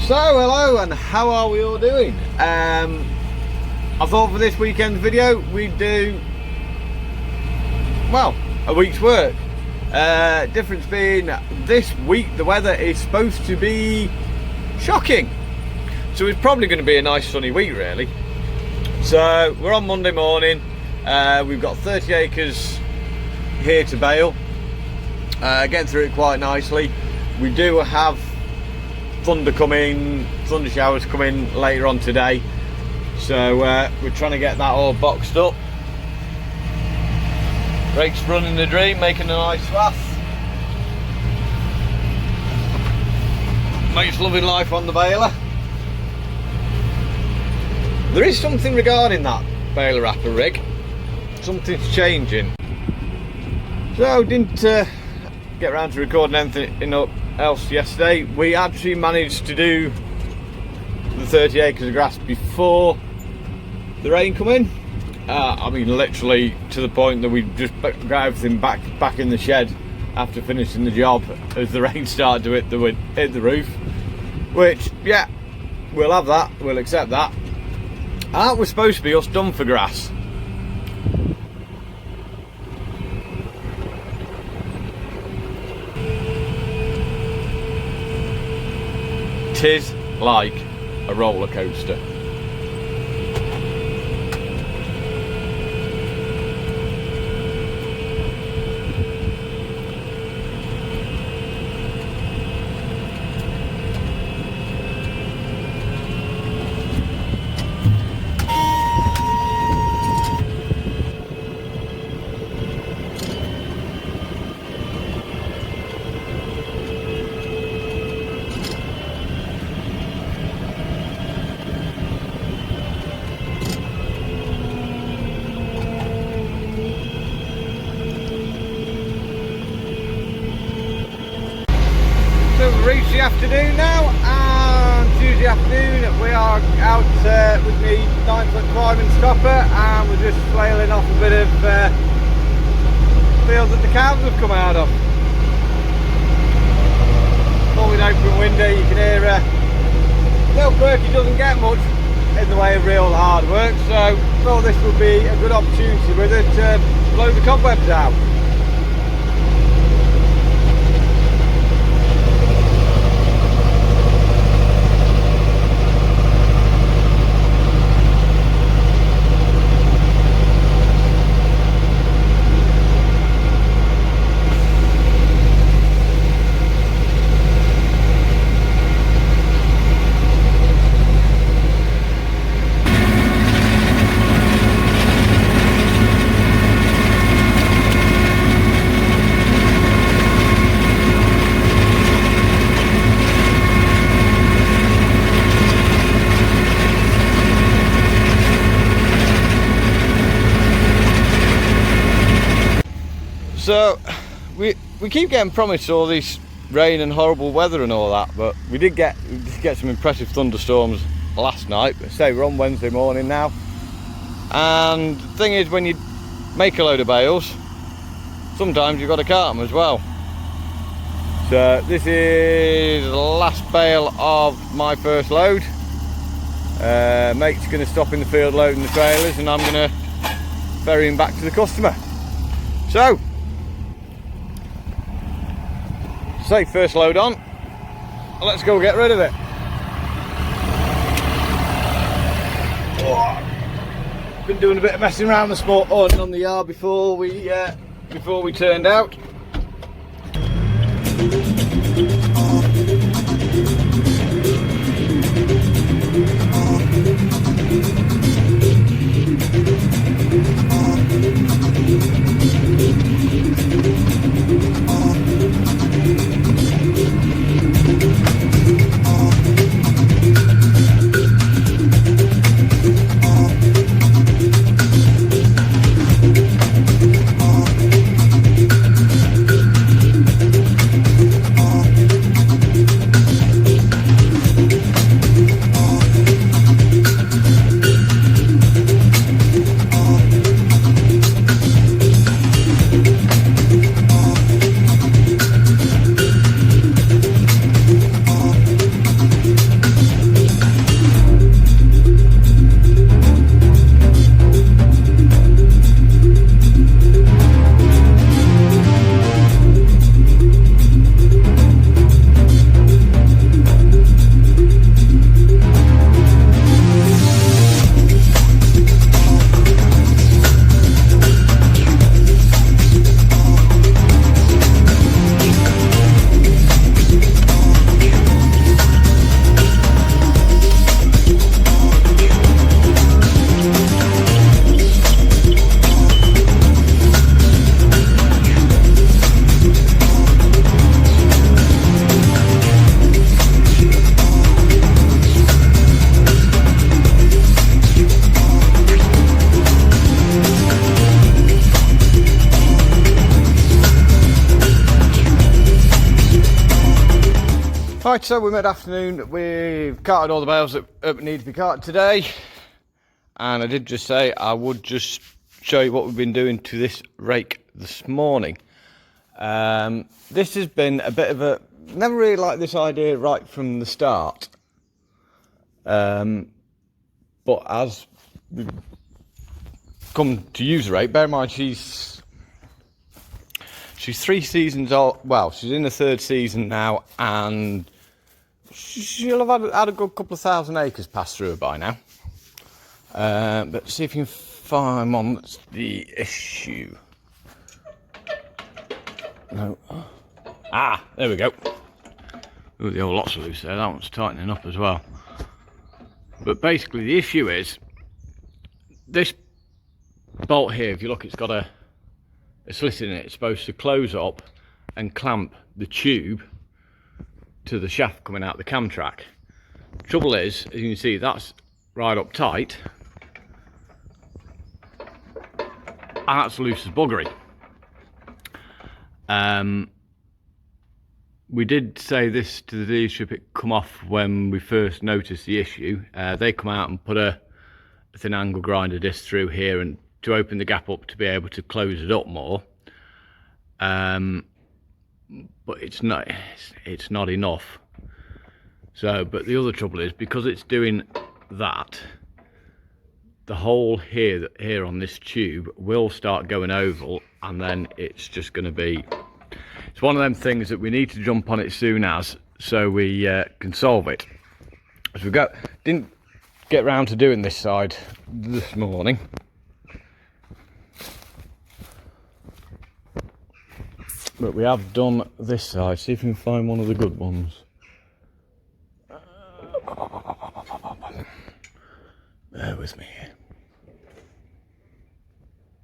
So hello, and how are we all doing? I thought for this weekend's video we'd do, well, a week's work. Difference being this week the weather is supposed to be shocking, so it's probably going to be a nice sunny week really. So we're on Monday morning. We've got 30 acres here to bale, getting through it quite nicely. We do have thunder showers coming later on today, so we're trying to get that all boxed up. Rake's running the dream, making a nice swath. Mate's loving life on the baler. There is something regarding that baler wrapper rig. Something's changing. So didn't get around to recording anything else yesterday. We actually managed to do the 30 acres of grass before the rain come in. I mean, literally to the point that we just got everything back in the shed after finishing the job as the rain started to hit the roof. Which, yeah, we'll have that. We'll accept that. And that was supposed to be us done for grass. Tis like a roller coaster. Reached the afternoon now, and Tuesday afternoon we are out with the 9-foot climbing stopper, and we're just flailing off a bit of fields that the cows have come out of. Holding open window, you can hear milk worky doesn't get much in the way of real hard work, so thought this would be a good opportunity with it to blow the cobwebs out. So we keep getting promised all this rain and horrible weather and all that, but we did get some impressive thunderstorms last night. But say we're on Wednesday morning now, and the thing is, when you make a load of bales, sometimes you've got to cart them as well. So this is the last bale of my first load. Mate's going to stop in the field loading the trailers, and I'm going to ferry him back to the customer. So, say first load on, let's go get rid of it. Been doing a bit of messing around the sport on the yard before we turned out. Right, so we're mid-afternoon. We've carted all the bales that need to be carted today, and I did just say I would just show you what we've been doing to this rake this morning. This has been a bit of a, never really liked this idea right from the start, but as we've come to use the rake, bear in mind she's 3 seasons old. Well, she's in the 3rd season now, and she'll have had a good couple of thousand acres pass through her by now. But see if you can find one that's the issue. No. Ah, there we go. Ooh, the old lot's loose there. That one's tightening up as well. But basically, the issue is this bolt here. If you look, it's got a slit in it. It's supposed to close up and clamp the tube to the shaft coming out the cam track. Trouble is, as you can see, that's right up tight, and that's loose as buggery. We did say this to the dealership, it come off when we first noticed the issue. They come out and put a thin angle grinder disc through here and to open the gap up to be able to close it up more. But it's not enough. So, but the other trouble is, because it's doing that, the hole here on this tube will start going oval, and then it's just going to be, it's one of them things that we need to jump on it soon as, so we can solve it. As we didn't get round to doing this side this morning. But we have done this side. See if we can find one of the good ones. Bear with me.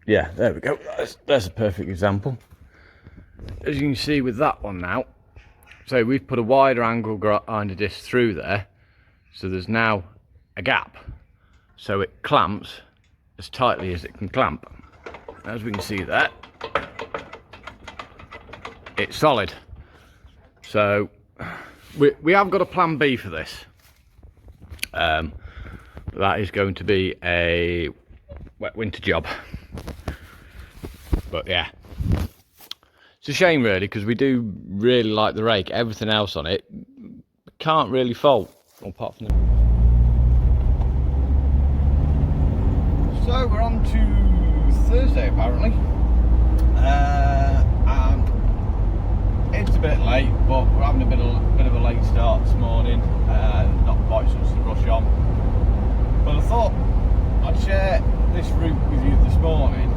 Yeah, there we go. That's a perfect example. As you can see with that one now, so we've put a wider angle grinder disc through there, so there's now a gap, so it clamps as tightly as it can clamp. As we can see there, it's solid. So we have got a plan B for this. That is going to be a wet winter job. But yeah, it's a shame really, because we do really like the rake. Everything else on it can't really fault, apart from the... So we're on to Thursday apparently. It's a bit late, but we're having a bit of a late start this morning. Not quite such to rush on. But I thought I'd share this route with you this morning,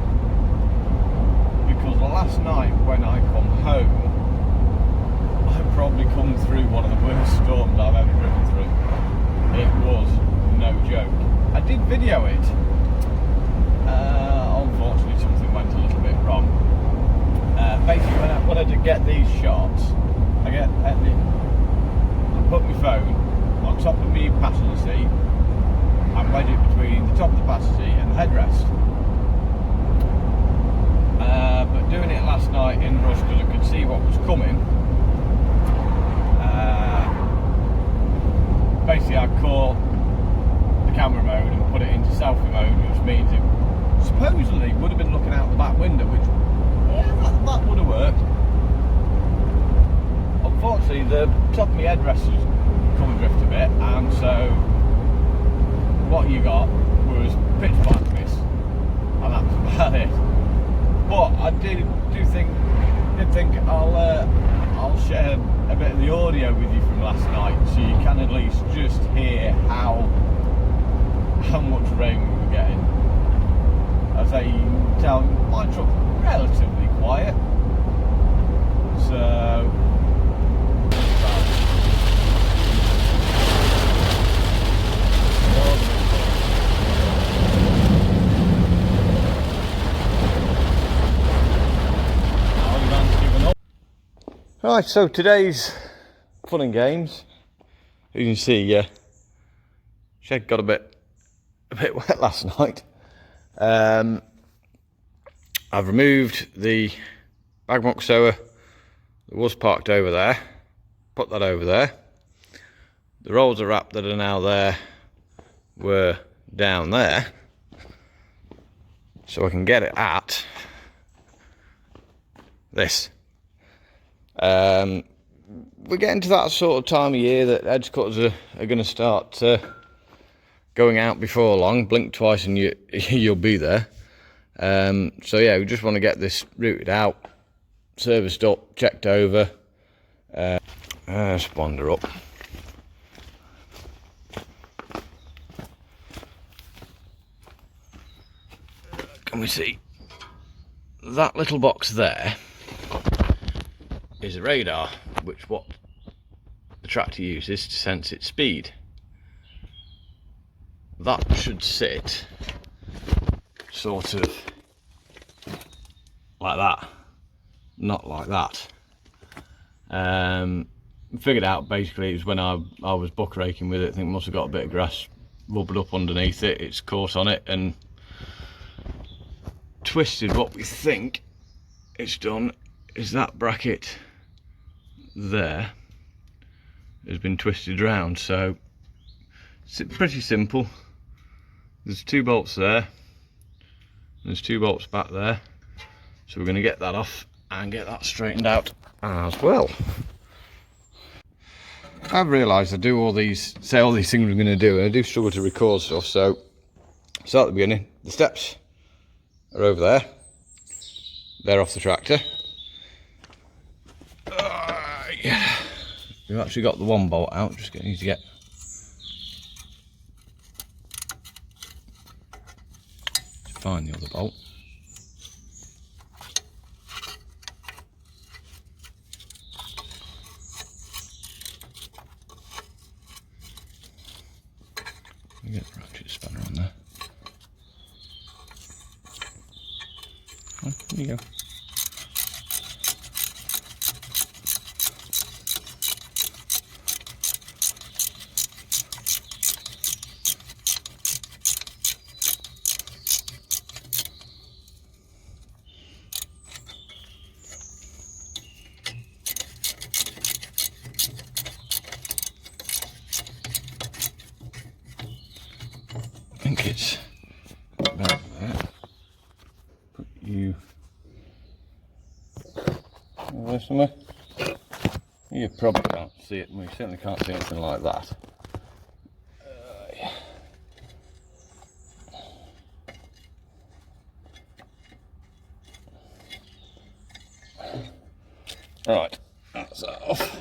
because last night when I come home, I probably come through one of the worst storms I've ever driven through. It was no joke. I did video it. Unfortunately, something went a little bit wrong. Basically, when I did get these shots, I put my phone on top of my passenger seat and wedge it between the top of the passenger seat and the headrest. But doing it last night in rush, because I could see what was coming, basically I caught the camera mode and put it into selfie mode, which means it supposedly would have been looking out the back window, which, yeah, that would have worked. Unfortunately, the top of my headrest was come adrift a bit, and so what you got was pitch blackness, and that's about it. But I did think I'll share a bit of the audio with you from last night, so you can at least just hear how much rain we were getting. As I can tell, my truck relatively quiet, so right, so today's fun and games. You can see, shed got a bit wet last night. I've removed the bag muck sower that was parked over there, put that over there. the rolls of wrap that are now there were down there, so I can get it at this. We're getting to that sort of time of year that edge cutters are going to start going out before long. Blink twice and you'll be there. So yeah, we just want to get this routed out, serviced up, checked over. Let's wander up. Can we see that little box there is a radar, which what the tractor uses to sense its speed. That should sit sort of like that, not like that. Figured out basically it was when I was buck raking with it. I think must have got a bit of grass rubbered up underneath it. It's caught on it and twisted. What we think it's done is that bracket there has been twisted round, so it's pretty simple. There's 2 bolts there, there's 2 bolts back there, so we're going to get that off and get that straightened out as well. I've realised I do all these things I'm going to do, and I do struggle to record stuff, so start at the beginning. The steps are over there, they're off the tractor. Yeah. We've actually got the 1 bolt out, just need to get to find the other bolt. Get the ratchet spanner on there. Oh, there you go. I think it's about there. Put you there somewhere. You probably can't see it. We certainly can't see anything like that. Yeah. Right, that's that off.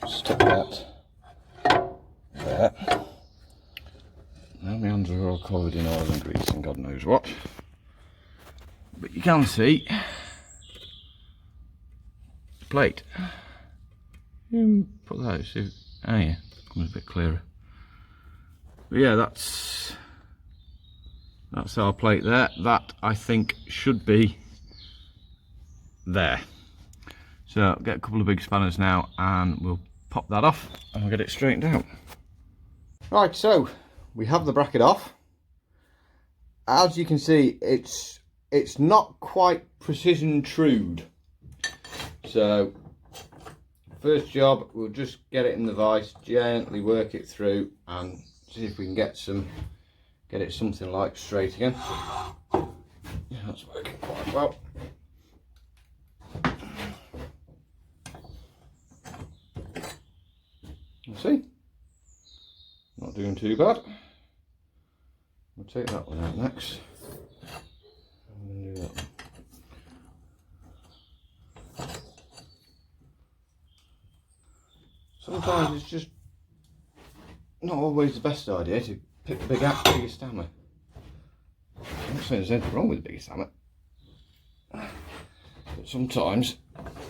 Stick that there. Now my hands are all covered in oil and grease and God knows what. But you can see the plate. You can put that, see, oh yeah, comes a bit clearer. But yeah, that's our plate there. That I think should be there. So I'll get a couple of big spanners now and we'll pop that off and we'll get it straightened out. Right, so we have the bracket off. As you can see, it's not quite precision trued. So first job, we'll just get it in the vise, gently work it through and see if we can get it something like straight again. Yeah, that's working quite well. You see, not doing too bad. We'll take that one out next. I'm going to do that one. Sometimes it's just not always the best idea to pick the biggest hammer. I'm not saying there's anything wrong with the biggest hammer, but sometimes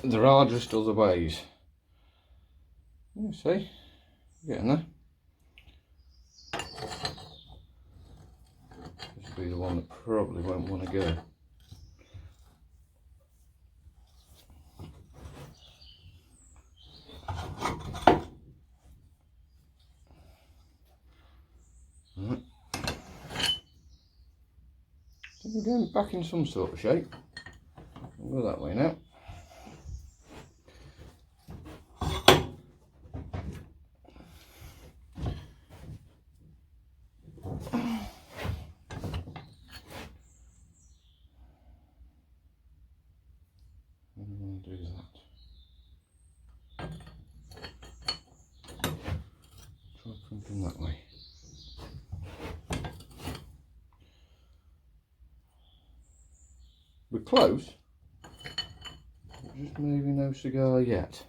there are just other ways. You see, getting there. This will be the one that probably won't want to go. Right. So we're going back in some sort of shape. We'll go that way now. we're close. Just maybe no cigar yet.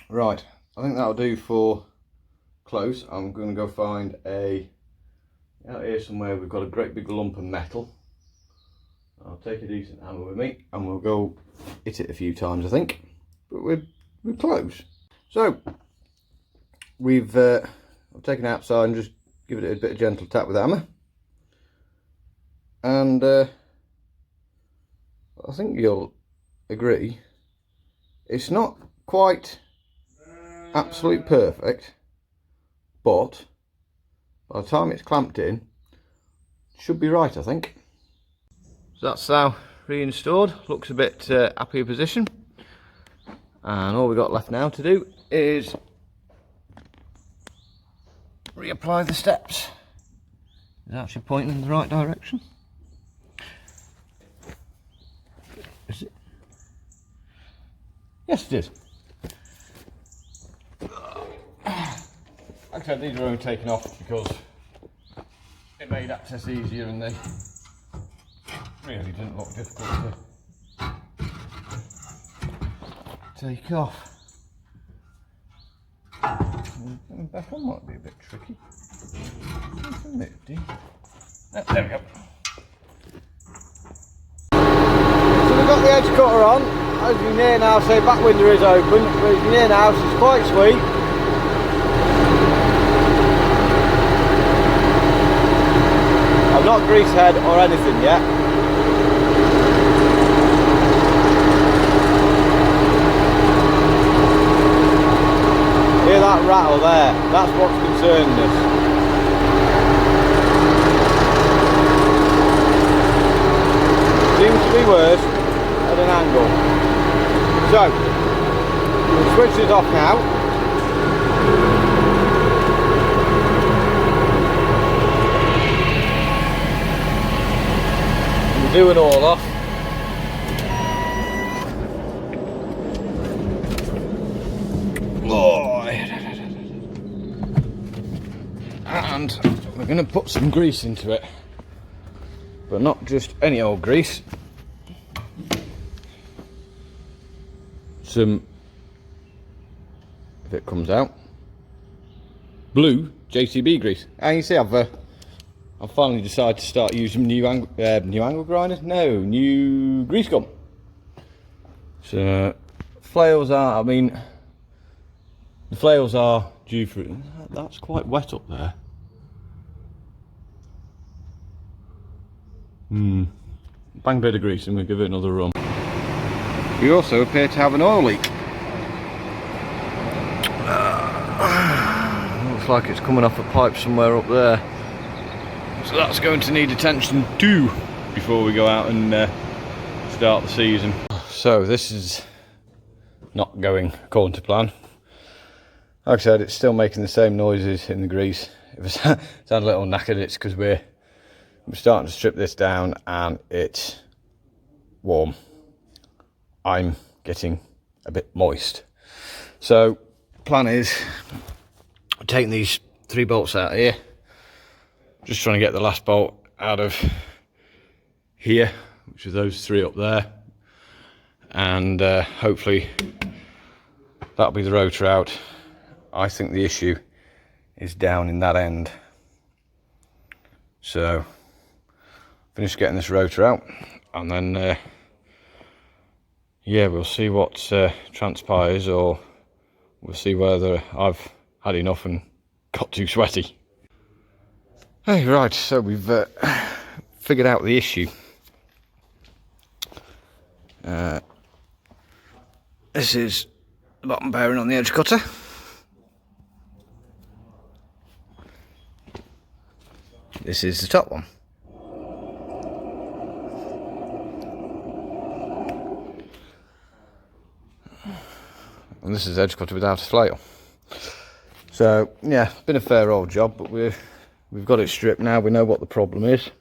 Right, I think that'll do for close. I'm going to go find out here somewhere we've got a great big lump of metal. I'll take a decent hammer with me and we'll go hit it a few times, I think. But we're close. So I've taken it outside and just give it a bit of gentle tap with the hammer. And I think you'll agree, it's not quite absolute perfect, but by the time it's clamped in, it should be right, I think. So that's now reinstalled, looks a bit happier position, and all we've got left now to do is reapply the steps. Is it actually pointing in the right direction? Is it? Yes, it is. Like I said, these are only taken off because it made access easier and they really didn't look difficult to take off. Getting back on might be a bit tricky. There we go. So we've got the edge cutter on. As you near now, say back window is open, but as you near now, it's quite sweet. I've not grease head or anything yet. Hear that rattle there? That's what's concerning us. Seems to be worse at an angle. So, we'll switch this off now. Do it all off. Oh. And we're going to put some grease into it, but not just any old grease. Some, if it comes out, blue JCB grease. And you see I've finally decided to start using new angle grinders. No, new grease gun. So flails are, I mean, the flails are due for it. That's quite wet up there. Bang bit of grease and we'll give it another run. We also appear to have an oil leak. Looks like it's coming off a pipe somewhere up there. So that's going to need attention too before we go out and start the season. So this is not going according to plan. Like I said, it's still making the same noises in the grease. If it sounds a little knackered, it's because we're starting to strip this down and it's warm. I'm getting a bit moist. So plan is taking these 3 bolts out of here. Just trying to get the last bolt out of here, which are those 3 up there, and hopefully that'll be the rotor out. I think the issue is down in that end. So finish getting this rotor out and then yeah, we'll see what transpires, or we'll see whether I've had enough and got too sweaty. Hey, right, so we've figured out the issue. This is the bottom bearing on the edge cutter. This is the top one. And this is the edge cutter without a flail. So yeah, been a fair old job, but we've got it stripped now. We know what the problem is.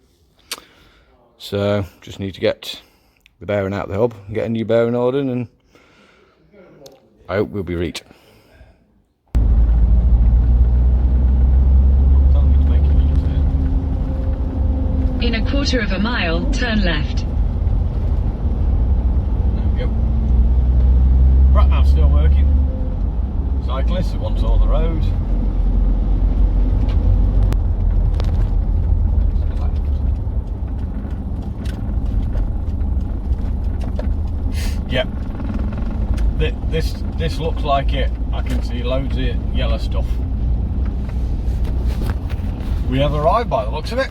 So just need to get the bearing out of the hub and get a new bearing ordered, and I hope we'll be right. In a quarter of a mile, turn left. There we go. Right, now still working. Cyclists that want on the road. Yep. This looks like it. I can see loads of yellow stuff. We have arrived by the looks of it.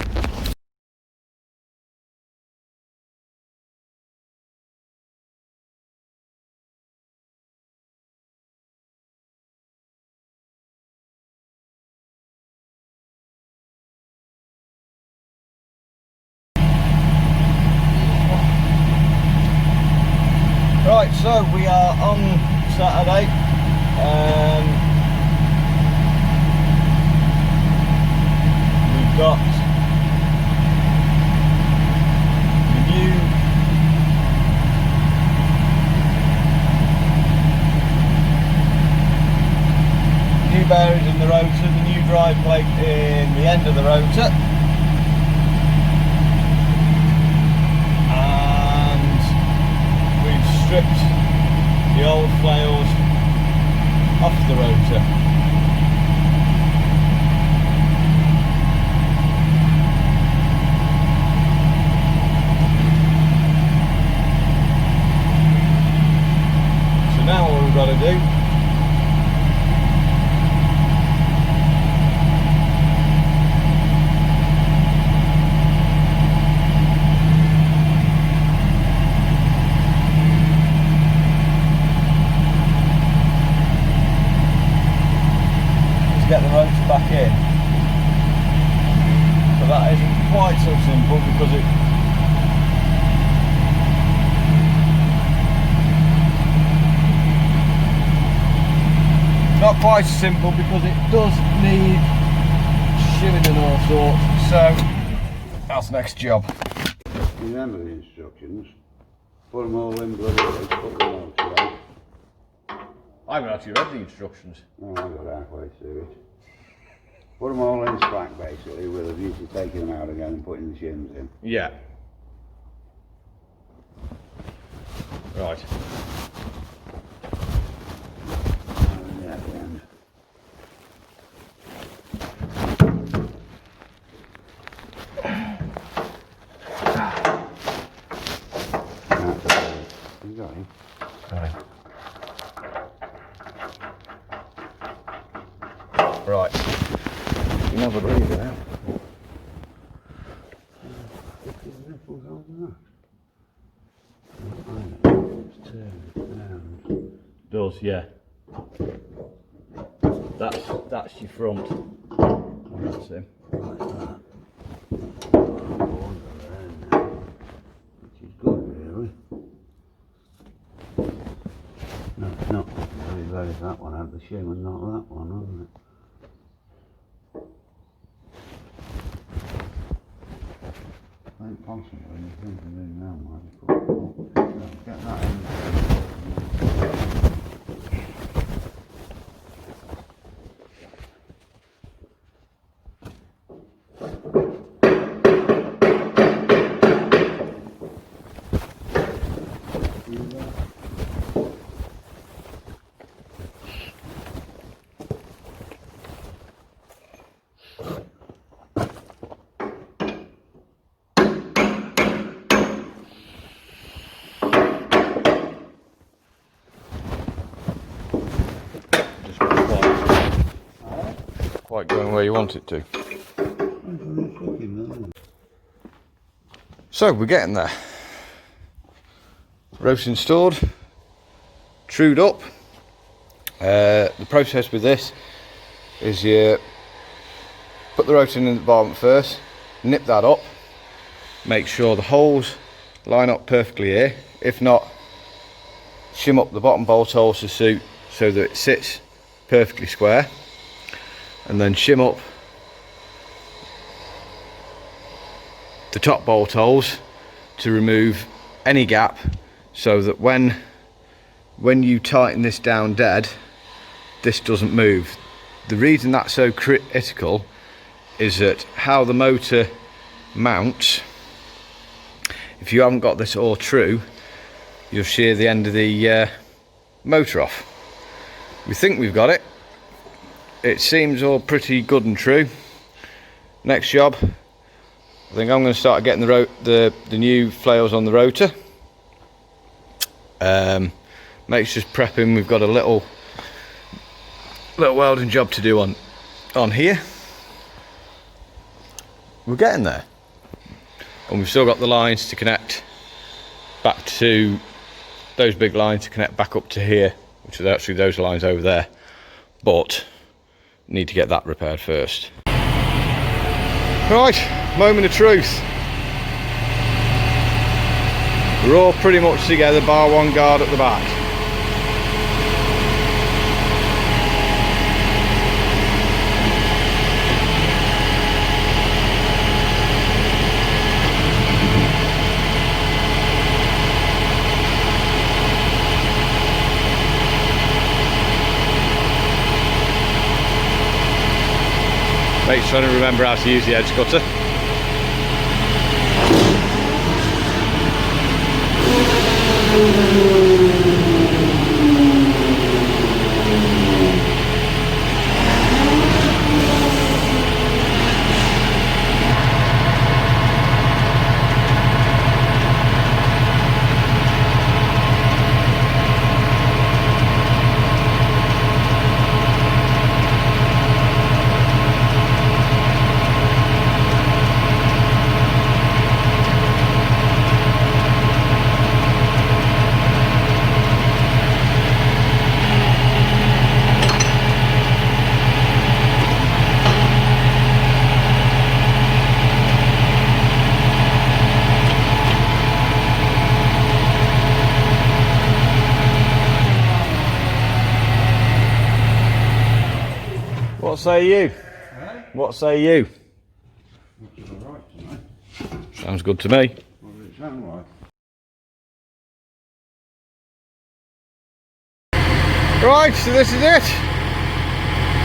Right, so we are on Saturday. We've got the new bearings in the rotor, the new drive plate in the end of the rotor. Stripped the old flails off the rotor. So now what we've got to do get the rotor back in. So that isn't quite so simple because it not quite so simple because it does need shimming and all sorts. So that's the next job. Remember the instructions. Put them all in bloody put the motor on. I haven't actually read the instructions. No, I got halfway through it. Put them all in slack basically with a view to taking them out again and putting the shims in. Yeah. Right. And yeah, at the end. You got him? Right. Right. You can have a breather now. Does, yeah. That's your front. That's him. Which is good really. No, it's not very that one had the shim and not that one, hasn't it? I think possibly you think of doing that one. Get that in. Quite going where you want it to. So we're getting there. Rotor installed, trued up. The process with this is you put the rotor in the bottom first, nip that up, make sure the holes line up perfectly here. If not, shim up the bottom bolt holes to suit so that it sits perfectly square, and then shim up the top bolt holes to remove any gap so that when you tighten this down dead, this doesn't move. The reason that's so critical is that how the motor mount, if you haven't got this all true, you'll shear the end of the motor off. We think we've got it. It seems all pretty good and true. Next job, I think I'm going to start getting the new flails on the rotor. Mate's just prepping. We've got a little welding job to do on here. We're getting there, and we've still got the lines to connect back to those big lines to connect back up to here, which is actually those lines over there, but need to get that repaired first. Right, moment of truth. We're all pretty much together, bar one guard at the back. Mate's trying to remember how to use the edge cutter. What say you? What say you? Sounds good to me. What does it sound like? Right, so this is it.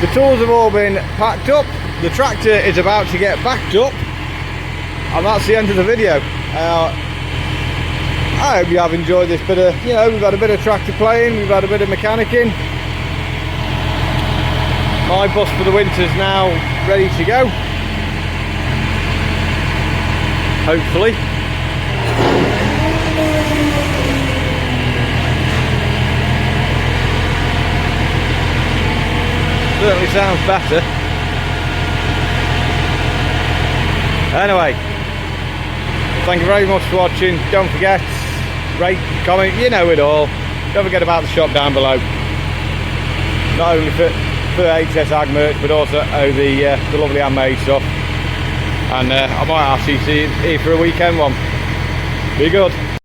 The tools have all been packed up. The tractor is about to get backed up, and that's the end of the video. I hope you have enjoyed this bit of, we've had a bit of tractor playing, we've had a bit of mechanicking. My bus for the winter's now ready to go. Hopefully. Certainly sounds better. Anyway, thank you very much for watching. Don't forget, rate, comment, you know it all. Don't forget about the shop down below. Not only for HS Ag merch, but also the lovely handmade stuff. And I might ask you to see here for a weekend one. Be good.